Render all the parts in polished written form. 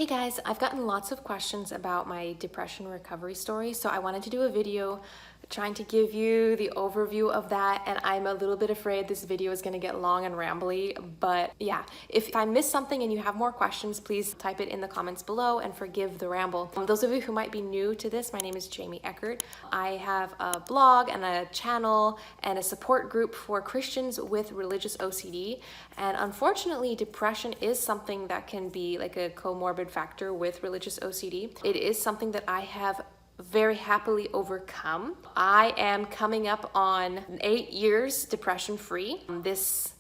Hey guys, I've gotten lots of questions about my depression recovery story, so I wanted to do a video trying to give you the overview of that, and I'm a little bit afraid this video is going to get long and rambly, but yeah, if I miss something and you have more questions, please type it in the comments below and forgive the ramble. Those of you who might be new to this, my name is Jamie Eckert. I have a blog and a channel and a support group for Christians with religious OCD, and unfortunately depression is something that can be like a comorbid factor with religious OCD. It is something that I have very happily overcome. I am coming up on 8 years depression free. This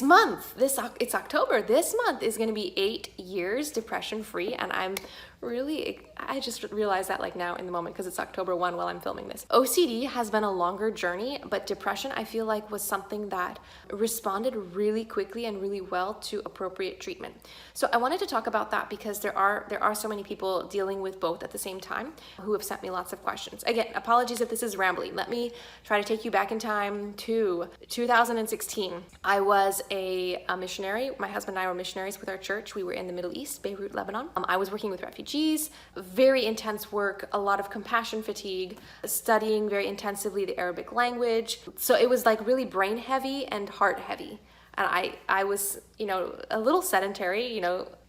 month, it's October. This month is going to be 8 years depression free, and I just realized that like now in the moment because it's October 1 while I'm filming this. OCD has been a longer journey, but depression I feel like was something that responded really quickly and really well to appropriate treatment. So I wanted to talk about that because there are so many people dealing with both at the same time who have sent me lots of questions. Again, apologies if this is rambly. Let me try to take you back in time to 2016. I was a missionary. My husband and I were missionaries with our church. We were in the Middle East, Beirut, Lebanon. I was working with refugees, very intense work, a lot of compassion fatigue, studying very intensively the Arabic language. So it was like really brain heavy and heart heavy. And I was, a little sedentary,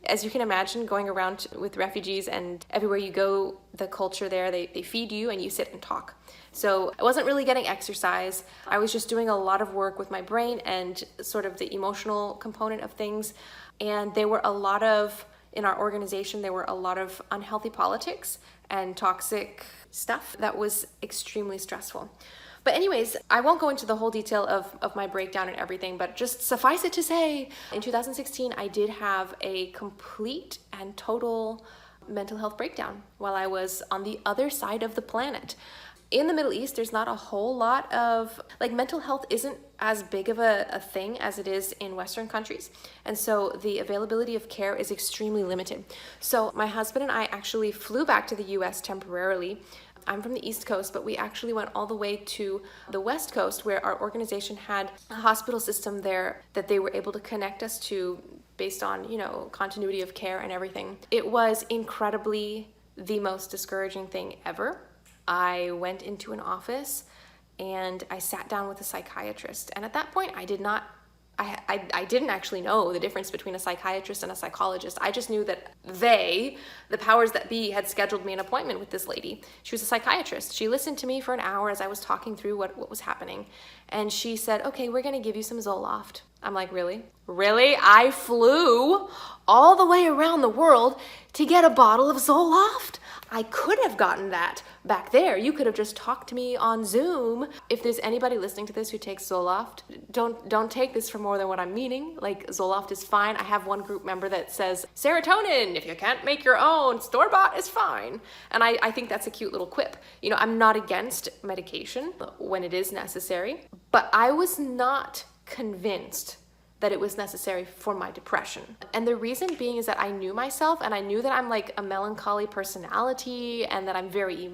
as you can imagine, going around with refugees, and everywhere you go, the culture there, they feed you and you sit and talk. So I wasn't really getting exercise. I was just doing a lot of work with my brain and sort of the emotional component of things. And in our organization, there were a lot of unhealthy politics and toxic stuff that was extremely stressful. But anyways, I won't go into the whole detail of my breakdown and everything, but just suffice it to say, in 2016, I did have a complete and total mental health breakdown while I was on the other side of the planet. In the Middle East, there's not a whole lot of, mental health isn't as big of a thing as it is in Western countries. And so the availability of care is extremely limited. So my husband and I actually flew back to the US temporarily. I'm from the East Coast, but we actually went all the way to the West Coast where our organization had a hospital system there that they were able to connect us to based on, continuity of care and everything. It was incredibly the most discouraging thing ever. I went into an office and I sat down with a psychiatrist. And at that point, I didn't actually know the difference between a psychiatrist and a psychologist. I just knew that the powers that be, had scheduled me an appointment with this lady. She was a psychiatrist. She listened to me for an hour as I was talking through what was happening. And she said, okay, we're going to give you some Zoloft. I'm like, really? Really? I flew all the way around the world to get a bottle of Zoloft? I could have gotten that back there. You could have just talked to me on Zoom. If there's anybody listening to this who takes Zoloft, don't take this for more than what I'm meaning. Zoloft is fine. I have one group member that says, serotonin, if you can't make your own, store-bought is fine. And I think that's a cute little quip. I'm not against medication when it is necessary, but I was not convinced that it was necessary for my depression. And the reason being is that I knew myself, and I knew that I'm a melancholy personality, and that I'm very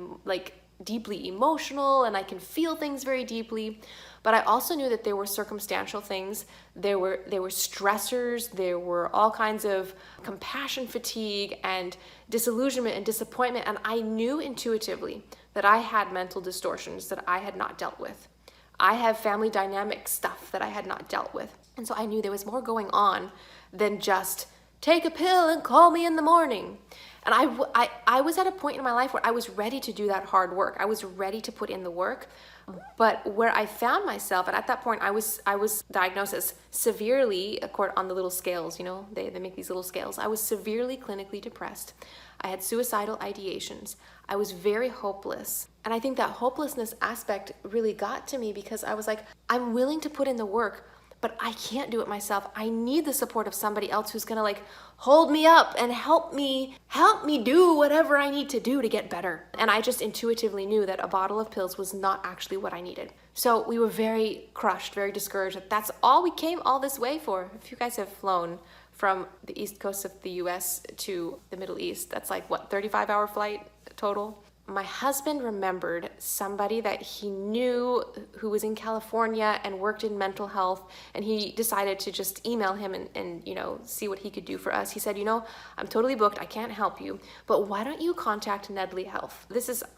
deeply emotional, and I can feel things very deeply. But I also knew that there were circumstantial things, there were stressors, there were all kinds of compassion fatigue and disillusionment and disappointment, and I knew intuitively that I had mental distortions that I had not dealt with. I have family dynamic stuff that I had not dealt with. And so I knew there was more going on than just take a pill and call me in the morning. And I was at a point in my life where I was ready to do that hard work. I was ready to put in the work. But where I found myself, and at that point I was diagnosed as severely, on the little scales, they make these little scales. I was severely clinically depressed. I had suicidal ideations. I was very hopeless. And I think that hopelessness aspect really got to me because I was like, I'm willing to put in the work, but I can't do it myself. I need the support of somebody else who's gonna hold me up and help me do whatever I need to do to get better. And I just intuitively knew that a bottle of pills was not actually what I needed. So we were very crushed, very discouraged. That's all we came all this way for. If you guys have flown from the East Coast of the US to the Middle East, that's 35-hour flight total. my husband remembered somebody that he knew who was in California and worked in mental health, and he decided to just email him and see what he could do for us. He said, I'm totally booked, I can't help you, but why don't you contact Nedley Health?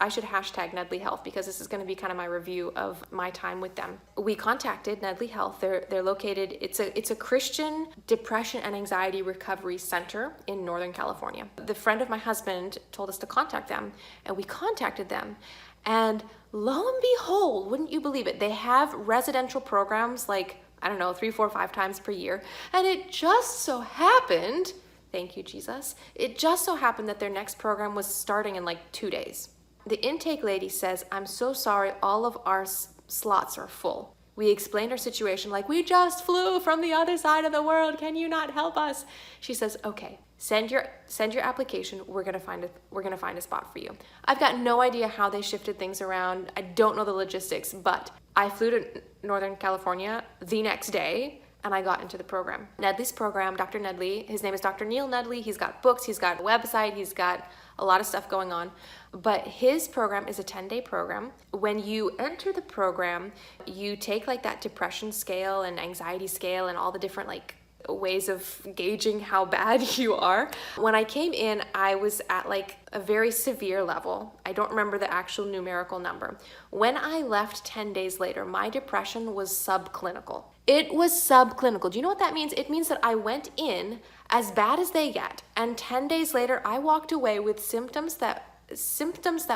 I should hashtag Nedley Health, because this is going to be kind of my review of my time with them. We contacted Nedley Health. They're located, it's a Christian depression and anxiety recovery center in Northern California. The friend of my husband told us to contact them, and we contacted them, and lo and behold, wouldn't you believe it, they have residential programs like, 3, 4, 5 times per year, and it just so happened, thank you Jesus, it just so happened that their next program was starting in like 2 days. The intake lady says, I'm so sorry, all of our slots are full. We explained our situation, like, we just flew from the other side of the world, can you not help us? She says, okay, send your application, we're gonna find a spot for you. I've got no idea how they shifted things around, I don't know the logistics, but I flew to Northern California the next day, and I got into the program. Nedley's program, Dr. Nedley, his name is Dr. Neil Nedley, he's got books, he's got a website, he's got a lot of stuff going on, but his program is a 10-day program. When you enter the program, you take like that depression scale and anxiety scale and all the different like ways of gauging how bad you are. When I came in, I was at like a very severe level. I don't remember the actual numerical number. When I left 10 days later, my depression was subclinical. It was subclinical. Do you know what that means? It means that I went in as bad as they get, and 10 days later, I walked away with symptoms that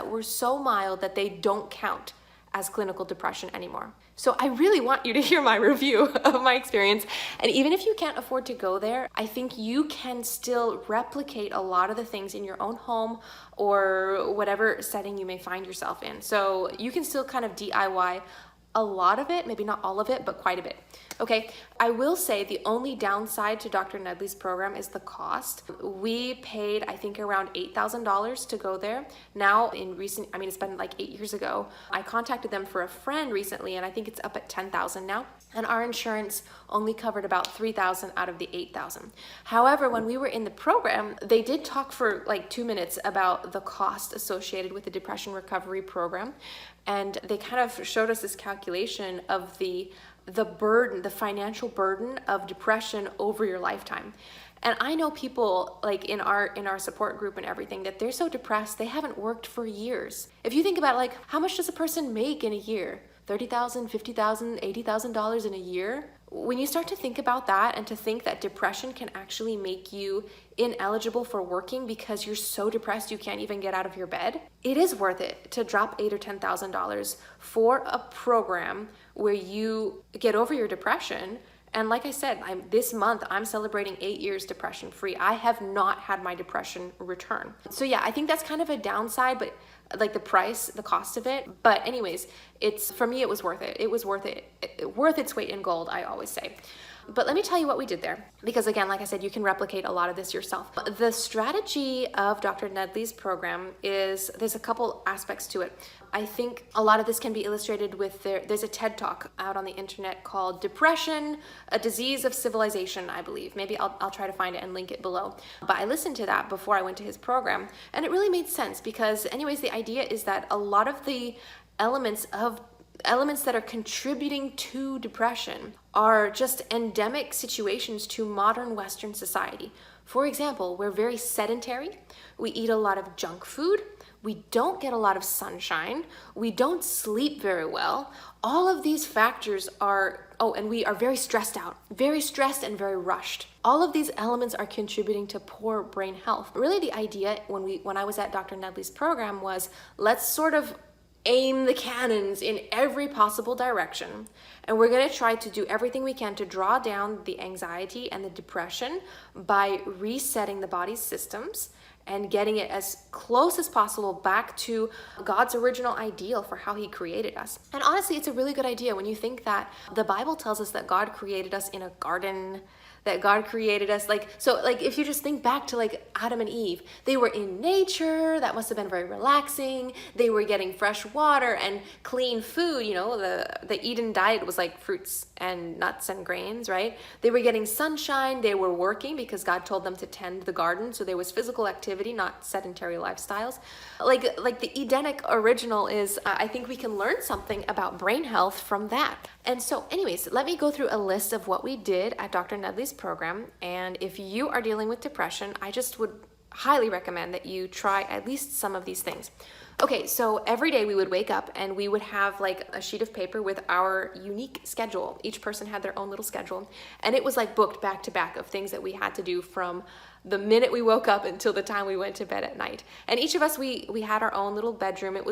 were so mild that they don't count as clinical depression anymore. So I really want you to hear my review of my experience. And even if you can't afford to go there, I think you can still replicate a lot of the things in your own home or whatever setting you may find yourself in. So you can still kind of DIY a lot of it, maybe not all of it, but quite a bit. Okay, I will say the only downside to Dr. Nedley's program is the cost. We paid, I think, around $8,000 to go there. Now, it's been like 8 years ago. I contacted them for a friend recently, and I think it's up at $10,000 now. And our insurance only covered about $3,000 out of the $8,000. However, when we were in the program, they did talk for like 2 minutes about the cost associated with the depression recovery program. And they kind of showed us this calculation of the burden, the financial burden of depression over your lifetime. And I know people like in our support group and everything that they're so depressed they haven't worked for years. If you think about like how much does a person make in a year? $30,000, $50,000, $80,000 in a year? When you start to think about that and to think that depression can actually make you ineligible for working because you're so depressed you can't even get out of your bed, it is worth it to drop $8,000 or $10,000 for a program where you get over your depression. And like I said, this month I'm celebrating 8 years depression free. I have not had my depression return. So yeah, I think that's kind of a downside, but like the cost of it. But anyways, for me, it was worth it. It was worth its weight in gold, I always say. But let me tell you what we did there, because again, like I said, you can replicate a lot of this yourself. The strategy of Dr. Nedley's program is, there's a couple aspects to it. I think a lot of this can be illustrated with there's a TED Talk out on the internet called Depression, a Disease of Civilization, I believe. Maybe I'll try to find it and link it below. But I listened to that before I went to his program, and it really made sense because anyways, the idea is that a lot of the elements that are contributing to depression are just endemic situations to modern Western society. For example, we're very sedentary, we eat a lot of junk food, we don't get a lot of sunshine, we don't sleep very well. All of these factors and we are very stressed out, very stressed and very rushed. All of these elements are contributing to poor brain health. Really the idea when I was at Dr. Nedley's program was, let's sort of aim the cannons in every possible direction. And we're going to try to do everything we can to draw down the anxiety and the depression by resetting the body's systems and getting it as close as possible back to God's original ideal for how he created us. And honestly, it's a really good idea when you think that the Bible tells us that God created us in a garden, that God created us. Like, so like if you just think back to like Adam and Eve, they were in nature. That must have been very relaxing. They were getting fresh water and clean food. You know, the Eden diet was like fruits and nuts and grains, right? They were getting sunshine. They were working because God told them to tend the garden. So there was physical activity, not sedentary lifestyles. Like the Edenic original is, I think we can learn something about brain health from that. And so anyways, let me go through a list of what we did at Dr. Nedley's program. And if you are dealing with depression, I just would highly recommend that you try at least some of these things. Okay, so every day we would wake up and we would have like a sheet of paper with our unique schedule. Each person had their own little schedule, and it was like booked back to back of things that we had to do from the minute we woke up until the time we went to bed at night. And each of us, we had our own little bedroom. It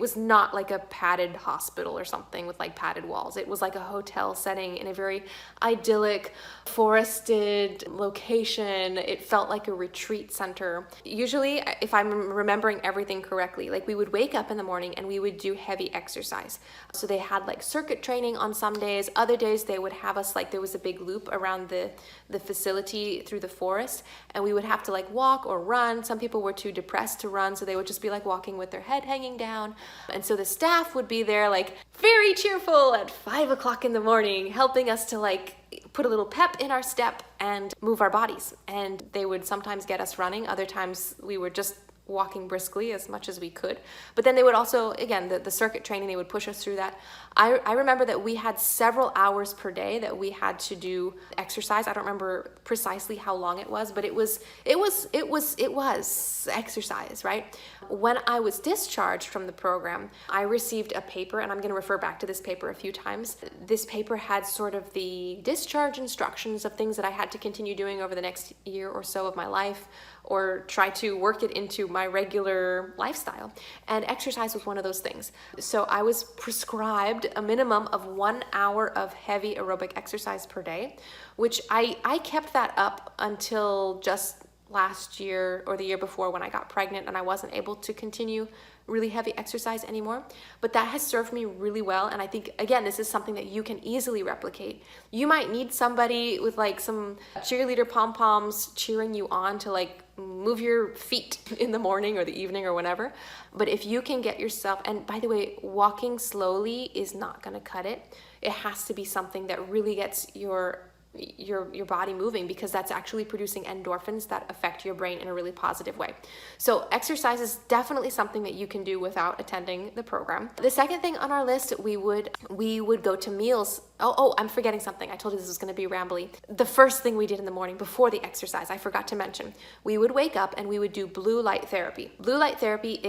was not like a padded hospital or something with like padded walls. It was like a hotel setting in a very idyllic, forested location. It felt like a retreat center. Usually, if I'm remembering everything correctly, like we would wake up in the morning and we would do heavy exercise. So they had like circuit training on some days. Other days they would have us, like there was a big loop around the facility through the forest, and we would have to like walk or run. Some people were too depressed to run, so they would just be like walking with their head hanging down. And so the staff would be there like very cheerful at 5 o'clock in the morning, helping us to like put a little pep in our step and move our bodies. And they would sometimes get us running. Other times we were just walking briskly as much as we could. But then they would also, again, the circuit training, they would push us through that. I remember that we had several hours per day that we had to do exercise. I don't remember precisely how long it was, but it was exercise, right? When I was discharged from the program, I received a paper, and I'm going to refer back to this paper a few times. This paper had sort of the discharge instructions of things that I had to continue doing over the next year or so of my life, or try to work it into my regular lifestyle. And exercise was one of those things. So I was prescribed a minimum of 1 hour of heavy aerobic exercise per day, which I kept that up until just last year or the year before when I got pregnant and I wasn't able to continue really heavy exercise anymore. But that has served me really well. And I think, again, this is something that you can easily replicate. You might need somebody with like some cheerleader pom-poms cheering you on to like move your feet in the morning or the evening or whenever. But if you can get yourself, and by the way, walking slowly is not going to cut it. It has to be something that really gets your body moving, because that's actually producing endorphins that affect your brain in a really positive way. So exercise is definitely something that you can do without attending the program. The second thing on our list, we would go to meals. Oh, I'm forgetting something. I told you this was going to be rambly. The first thing we did in the morning before the exercise, I forgot to mention, we would wake up and we would do blue light therapy. Blue light therapy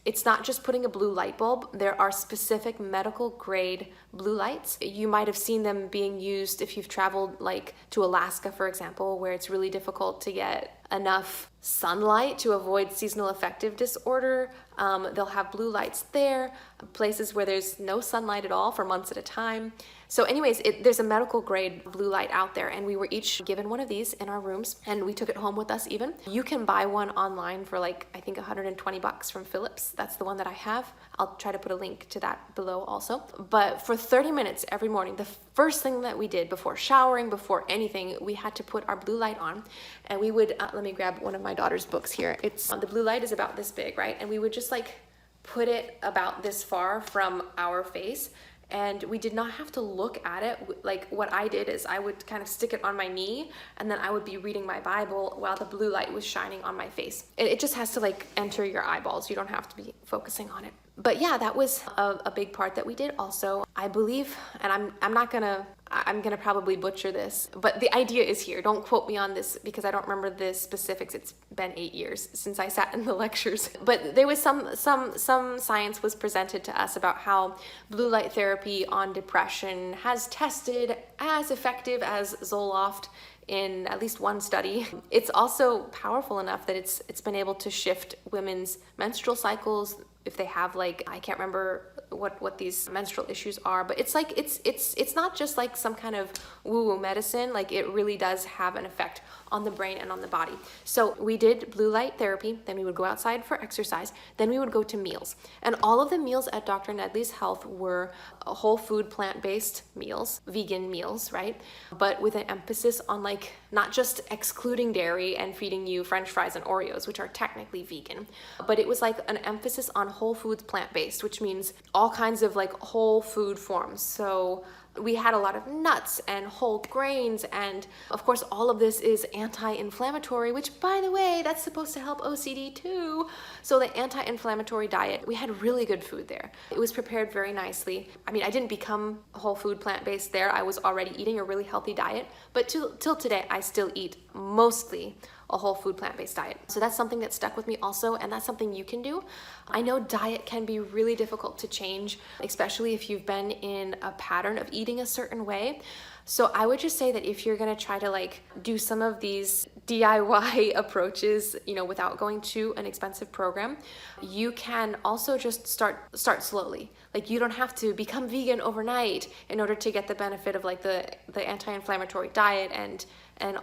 it's not just putting a blue light bulb. There are specific medical grade blue lights. You might have seen them being used if you've traveled like to Alaska, for example, where it's really difficult to get enough sunlight to avoid seasonal affective disorder. They'll have blue lights there, places where there's no sunlight at all for months at a time. So anyways, there's a medical grade blue light out there, and we were each given one of these in our rooms, and we took it home with us even. You can buy one online for like, I think $120 from Philips. That's the one that I have. I'll try to put a link to that below also. But for 30 minutes every morning, the first thing that we did before showering, before anything, we had to put our blue light on, and we would, let me grab one of my daughter's books here. The blue light is about this big, right? And we would just like put it about this far from our face, and we did not have to look at it. Like what I did is I would kind of stick it on my knee, and then I would be reading my Bible while the blue light was shining on my face. It just has to like enter your eyeballs. You don't have to be focusing on it. But yeah, that was a big part that we did also. I believe, and I'm gonna probably butcher this, but the idea is here. Don't quote me on this because I don't remember the specifics. It's been 8 years since I sat in the lectures. But there was some science was presented to us about how blue light therapy on depression has tested as effective as Zoloft in at least one study. It's also powerful enough that it's been able to shift women's menstrual cycles. If they have like, I can't remember what these menstrual issues are, but it's like it's not just like some kind of woo-woo medicine. Like, it really does have an effect on the brain and on the body. So we did blue light therapy, then we would go outside for exercise, then we would go to meals. And all of the meals at Dr. Nedley's Health were whole food, plant-based meals, vegan meals, right? But with an emphasis on like not just excluding dairy and feeding you French fries and Oreos, which are technically vegan, but it was like an emphasis on whole foods, plant-based, which means all kinds of like whole food forms. So we had a lot of nuts and whole grains, and of course all of this is anti-inflammatory, which, by the way, that's supposed to help OCD too. So the anti-inflammatory diet, we had really good food there. It was prepared very nicely. I mean, I didn't become whole food plant-based there. I was already eating a really healthy diet, but till today I still eat mostly a whole food plant-based diet. So that's something that stuck with me also, and that's something you can do. I know diet can be really difficult to change, especially if you've been in a pattern of eating a certain way. So I would just say that if you're gonna try to like do some of these DIY approaches, you know, without going to an expensive program, you can also just start slowly. Like, you don't have to become vegan overnight in order to get the benefit of like the anti-inflammatory diet and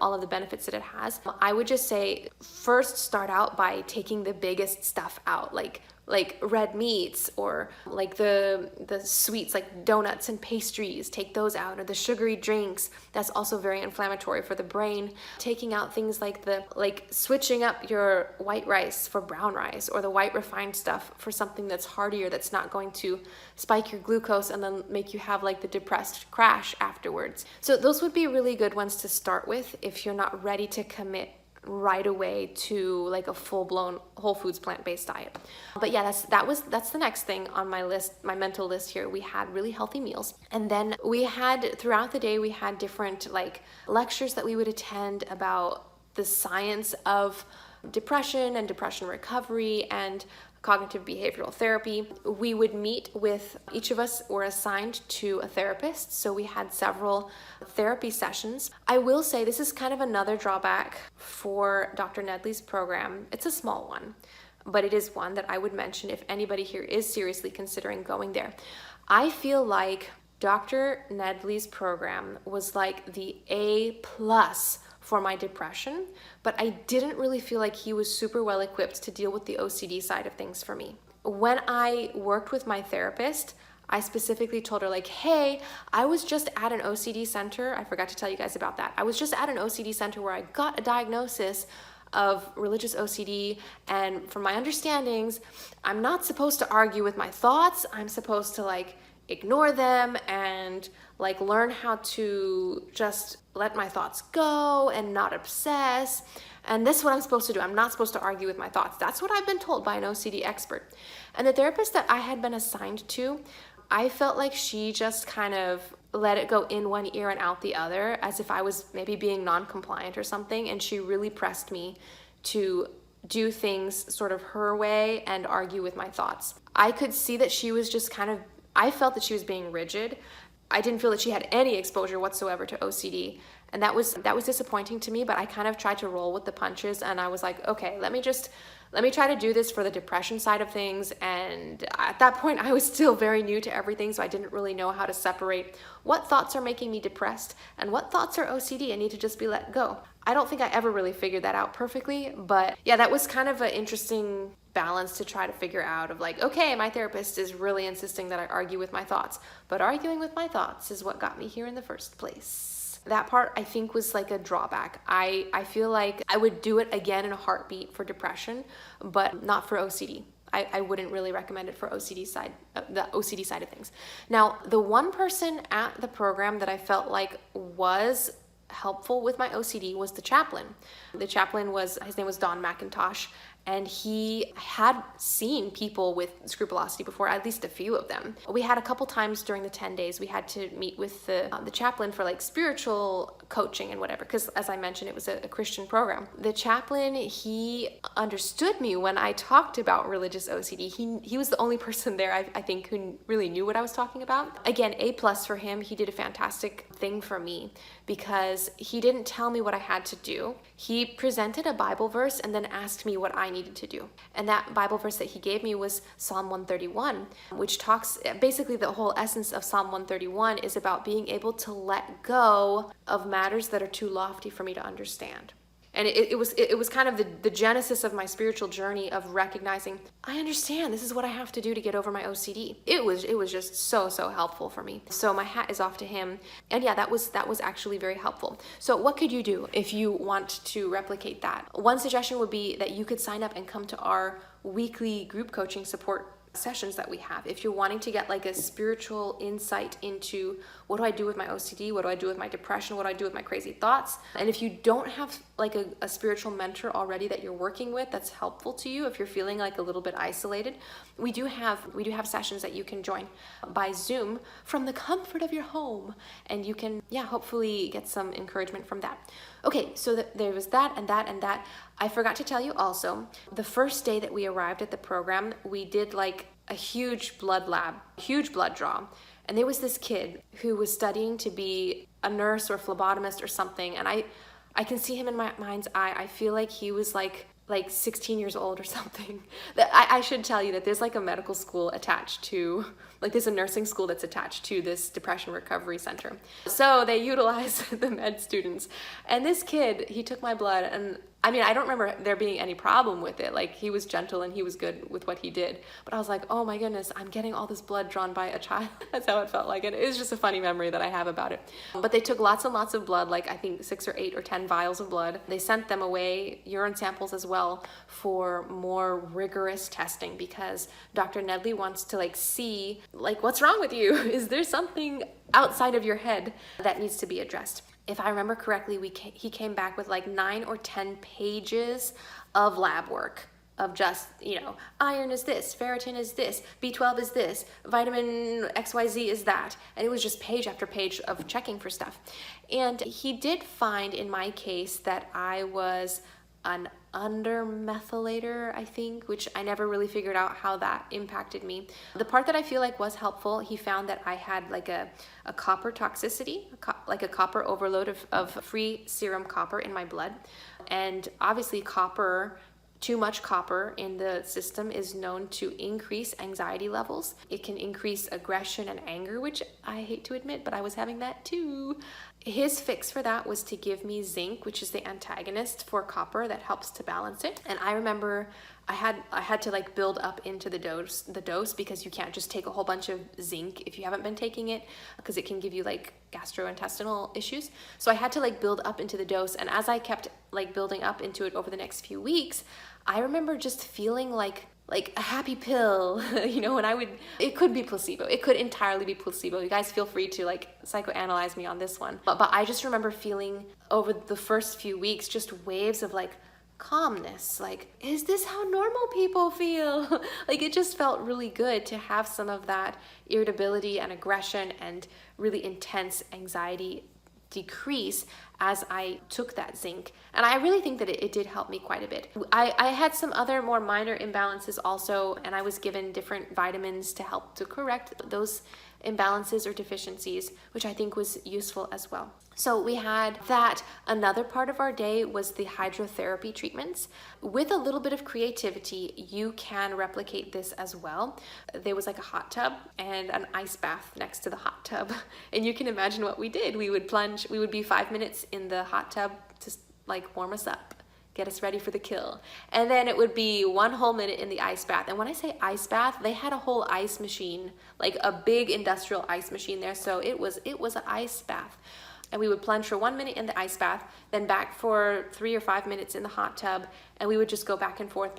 all of the benefits that it has. I would just say first start out by taking the biggest stuff out, like red meats, or like the sweets like donuts and pastries, take those out, or the sugary drinks. That's also very inflammatory for the brain. Taking out things like switching up your white rice for brown rice, or the white refined stuff for something that's heartier, that's not going to spike your glucose and then make you have like the depressed crash afterwards. So those would be really good ones to start with if you're not ready to commit right away to like a full-blown whole foods plant-based diet. But yeah, that's the next thing on my list, my mental list here. We had really healthy meals, and then we had throughout the day we had different like lectures that we would attend about the science of depression and depression recovery and cognitive behavioral therapy. We would meet with, each of us were assigned to a therapist, so we had several therapy sessions. I will say this is kind of another drawback for Dr. Nedley's program. It's a small one, but it is one that I would mention if anybody here is seriously considering going there. I feel like Dr. Nedley's program was like the A+ for my depression, but I didn't really feel like he was super well equipped to deal with the OCD side of things for me. When I worked with my therapist, I specifically told her like, hey, I was just at an OCD center. I forgot to tell you guys about that. I was just at an OCD center where I got a diagnosis of religious OCD, and from my understandings, I'm not supposed to argue with my thoughts. I'm supposed to like ignore them and like learn how to just let my thoughts go and not obsess. And this is what I'm supposed to do. I'm not supposed to argue with my thoughts. That's what I've been told by an OCD expert. And the therapist that I had been assigned to, I felt like she just kind of let it go in one ear and out the other, as if I was maybe being non-compliant or something. And she really pressed me to do things sort of her way and argue with my thoughts. I could see that she was just kind of, I felt that she was being rigid. I didn't feel that she had any exposure whatsoever to OCD. And that was disappointing to me, but I kind of tried to roll with the punches, and I was like, okay, let me try to do this for the depression side of things. And at that point, I was still very new to everything, so I didn't really know how to separate what thoughts are making me depressed and what thoughts are OCD and need to just be let go. I don't think I ever really figured that out perfectly, but yeah, that was kind of an interesting balance to try to figure out of like, okay, my therapist is really insisting that I argue with my thoughts, but arguing with my thoughts is what got me here in the first place. That part I think was like a drawback. I feel like I would do it again in a heartbeat for depression, but not for OCD. I wouldn't really recommend it for the OCD side of things. Now, the one person at the program that I felt like was helpful with my OCD was the chaplain. The chaplain his name was Don McIntosh, and he had seen people with scrupulosity before, at least a few of them. We had a couple times during the 10 days, we had to meet with the chaplain for like spiritual coaching and whatever, because as I mentioned, it was a Christian program. The chaplain, he understood me when I talked about religious OCD. He was the only person there, I think, who really knew what I was talking about. Again, A+ for him. He did a fantastic thing for me because he didn't tell me what I had to do. He presented a Bible verse and then asked me what I needed to do. And that Bible verse that he gave me was Psalm 131, which talks, basically the whole essence of Psalm 131 is about being able to let go of matters that are too lofty for me to understand. And it was kind of the genesis of my spiritual journey of recognizing, I understand this is what I have to do to get over my OCD. It was just so helpful for me. So my hat is off to him. And yeah, that was actually very helpful. So what could you do if you want to replicate that? One suggestion would be that you could sign up and come to our weekly group coaching support sessions that we have. If you're wanting to get like a spiritual insight into what do I do with my OCD, what do I do with my depression, what do I do with my crazy thoughts, and if you don't have like a spiritual mentor already that you're working with that's helpful to you, if you're feeling like a little bit isolated, we do have sessions that you can join by Zoom from the comfort of your home, and you can hopefully get some encouragement from that. Okay, so there was that and that and that. I forgot to tell you also, the first day that we arrived at the program, we did like a huge blood draw. And there was this kid who was studying to be a nurse or phlebotomist or something. And I can see him in my mind's eye. I feel like he was like 16 years old or something. I should tell you that there's like a medical school attached to, like there's a nursing school that's attached to this depression recovery center. So they utilize the med students. And this kid, he took my blood, and I mean, I don't remember there being any problem with it. Like, he was gentle and he was good with what he did. But I was like, oh my goodness, I'm getting all this blood drawn by a child. That's how it felt like. And it was just a funny memory that I have about it. But they took lots and lots of blood, like I think 6 or 8 or 10 vials of blood. They sent them away, urine samples as well, for more rigorous testing, because Dr. Nedley wants to like see, like, what's wrong with you? Is there something outside of your head that needs to be addressed? If I remember correctly, he came back with like 9 or 10 pages of lab work of just, iron is this, ferritin is this, B12 is this, vitamin XYZ is that. And it was just page after page of checking for stuff. And he did find in my case that I was an undermethylator, I think, which I never really figured out how that impacted me. The part that I feel like was helpful, he found that I had like a copper toxicity, like a copper overload of free serum copper in my blood. And obviously too much copper in the system is known to increase anxiety levels. It can increase aggression and anger, which I hate to admit, but I was having that too. His fix for that was to give me zinc, which is the antagonist for copper that helps to balance it. And I remember I had to like build up into the dose because you can't just take a whole bunch of zinc if you haven't been taking it, because it can give you like gastrointestinal issues. So I had to like build up into the dose, and as I kept like building up into it over the next few weeks, I remember just feeling like a happy pill, and it could be placebo. It could entirely be placebo. You guys feel free to like psychoanalyze me on this one. But I just remember feeling over the first few weeks just waves of like calmness. Like, is this how normal people feel? Like, it just felt really good to have some of that irritability and aggression and really intense anxiety decrease as I took that zinc. And I really think that it did help me quite a bit. I had some other more minor imbalances also, and I was given different vitamins to help to correct those imbalances or deficiencies, which I think was useful as well. So we had that. Another part of our day was the hydrotherapy treatments. With a little bit of creativity, you can replicate this as well. There was like a hot tub and an ice bath next to the hot tub. And you can imagine what we did. We would be 5 minutes in the hot tub to like warm us up, get us ready for the kill. And then it would be 1 whole minute in the ice bath. And when I say ice bath, they had a whole ice machine, like a big industrial ice machine there. So it was an ice bath. And we would plunge for 1 minute in the ice bath, then back for 3 or 5 minutes in the hot tub, and we would just go back and forth.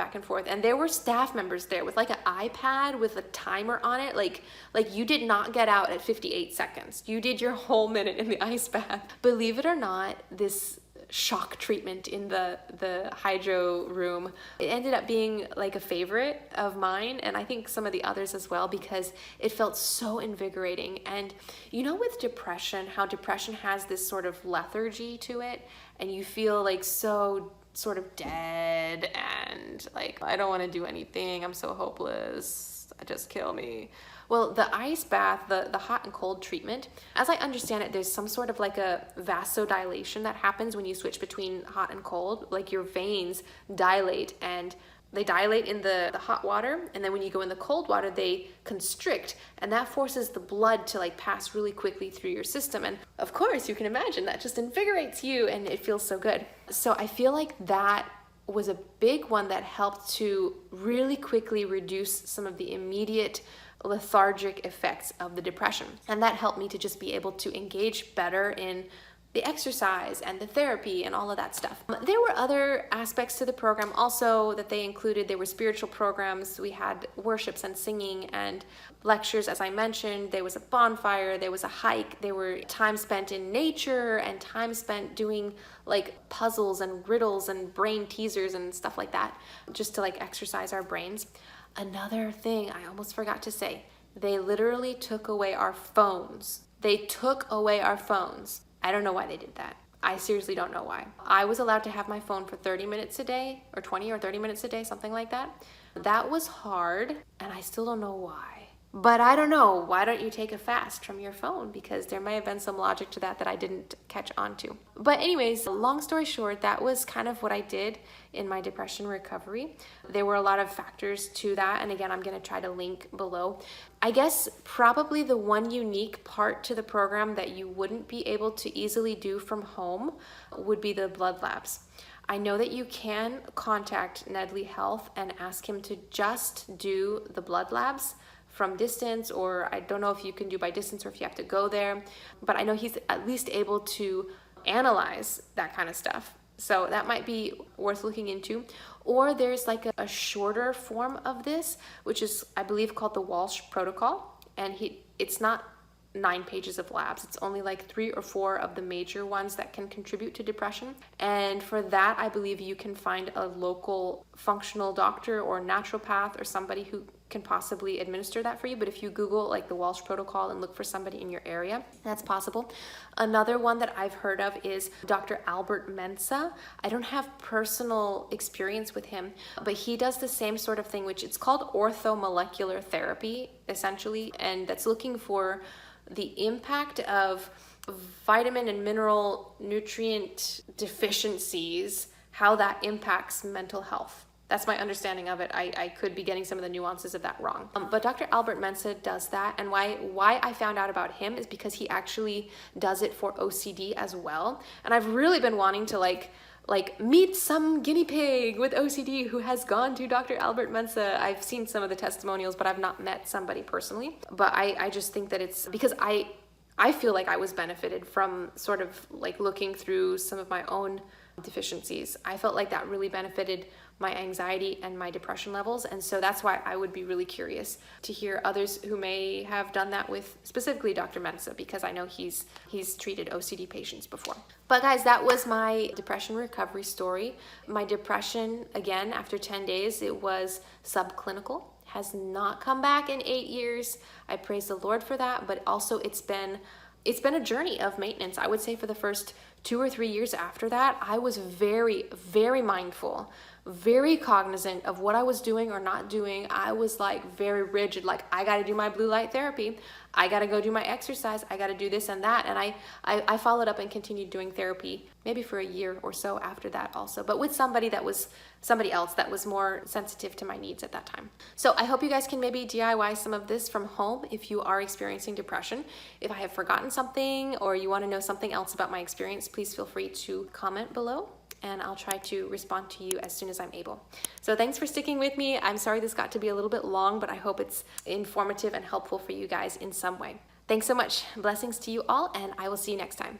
And there were staff members there with like an iPad with a timer on it. Like you did not get out at 58 seconds. You did your whole minute in the ice bath. Believe it or not, this shock treatment in the hydro room. It ended up being like a favorite of mine, and I think some of the others as well, because it felt so invigorating. And you know, with depression, how depression has this sort of lethargy to it, and you feel like so sort of dead and like, I don't want to do anything, I'm so hopeless, just kill me. Well, the ice bath, the hot and cold treatment, as I understand it, there's some sort of like a vasodilation that happens when you switch between hot and cold. Like your veins dilate, and they dilate in the hot water, and then when you go in the cold water, they constrict, and that forces the blood to like pass really quickly through your system. And of course, you can imagine that just invigorates you, and it feels so good. So I feel like that was a big one that helped to really quickly reduce some of the immediate lethargic effects of the depression. And that helped me to just be able to engage better in the exercise and the therapy and all of that stuff. There were other aspects to the program also that they included. There were spiritual programs. We had worships and singing and lectures, as I mentioned. There was a bonfire, there was a hike, there were time spent in nature and time spent doing like puzzles and riddles and brain teasers and stuff like that, just to like exercise our brains. Another thing I almost forgot to say, they literally took away our phones. They took away our phones. I don't know why they did that. I seriously don't know why. I was allowed to have my phone for 30 minutes a day, or 20 or 30 minutes a day, something like that. That was hard, and I still don't know why. But I don't know, why don't you take a fast from your phone? Because there may have been some logic to that I didn't catch on to. But anyways, long story short, that was kind of what I did in my depression recovery. There were a lot of factors to that, and again, I'm gonna try to link below. I guess probably the one unique part to the program that you wouldn't be able to easily do from home would be the blood labs. I know that you can contact Nedley Health and ask him to just do the blood labs from distance, or I don't know if you can do by distance or if you have to go there, but I know he's at least able to analyze that kind of stuff. So that might be worth looking into. Or there's like a shorter form of this, which is, I believe, called the Walsh Protocol. And it's not 9 pages of labs. It's only like 3 or 4 of the major ones that can contribute to depression. And for that, I believe you can find a local functional doctor or naturopath or somebody who can possibly administer that for you. But if you Google like the Walsh Protocol and look for somebody in your area, that's possible. Another one that I've heard of is Dr. Albert Mensah. I don't have personal experience with him, but he does the same sort of thing, which it's called Orthomolecular Therapy, essentially, and that's looking for the impact of vitamin and mineral nutrient deficiencies, how that impacts mental health. That's my understanding of it. I could be getting some of the nuances of that wrong. But Dr. Albert Mensah does that, and why I found out about him is because he actually does it for OCD as well. And I've really been wanting to like meet some guinea pig with OCD who has gone to Dr. Albert Mensah. I've seen some of the testimonials, but I've not met somebody personally. But I just think that it's because I feel like I was benefited from sort of like looking through some of my own deficiencies. I felt like that really benefited my anxiety and my depression levels, and so that's why I would be really curious to hear others who may have done that with specifically Dr. Mensah, because I know he's treated OCD patients before. But guys, that was my depression recovery story. My depression, again, after 10 days, it was subclinical, has not come back in 8 years. I praise the Lord for that, but also it's been a journey of maintenance. I would say for the first 2 or 3 years after that, I was very, very mindful, very cognizant of what I was doing or not doing. I was like very rigid, like I got to do my blue light therapy. I got to go do my exercise. I got to do this and that. And I followed up and continued doing therapy maybe for a year or so after that also, but with somebody else that was more sensitive to my needs at that time. So I hope you guys can maybe DIY some of this from home if you are experiencing depression. If I have forgotten something or you want to know something else about my experience, please feel free to comment below, and I'll try to respond to you as soon as I'm able. So thanks for sticking with me. I'm sorry this got to be a little bit long, but I hope it's informative and helpful for you guys in some way. Thanks so much. Blessings to you all, and I will see you next time.